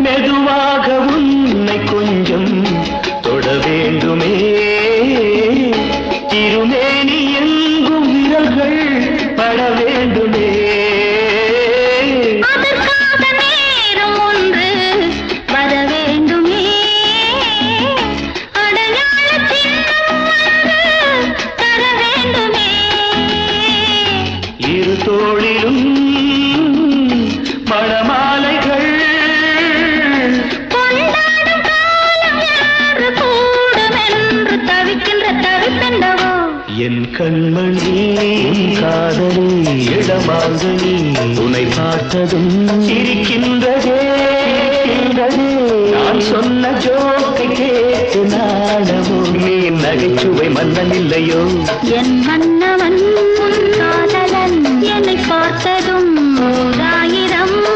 மெதுவாக உன்னை கொஞ்சம் தொட வேண்டுமே திருமேனி எங்கும் விரல்கள் பட வேண்டுமே அதற்காக நேரம் ஒன்று வர வேண்டுமே அடையாள சின்னம் ஒன்று தர வேண்டுமே இரு தோளிலும் மணமாலைகள் கொண்டாடும் காலம் யாரு கூடும் என்று தவிக்கின்ற தவிப்பெண்டவோ என் கண்மணி காதலி இடமாங்கனி உன்னை பார்த்ததும் சிரிக்கின்றதே நான் சொன்ன ஜோக்கை கேட்டு நாடமோ நீ நகைச்சுவை மன்னன் இல்லையோ என் மன்னவன் காதலன் என்னை பார்த்ததும் 1000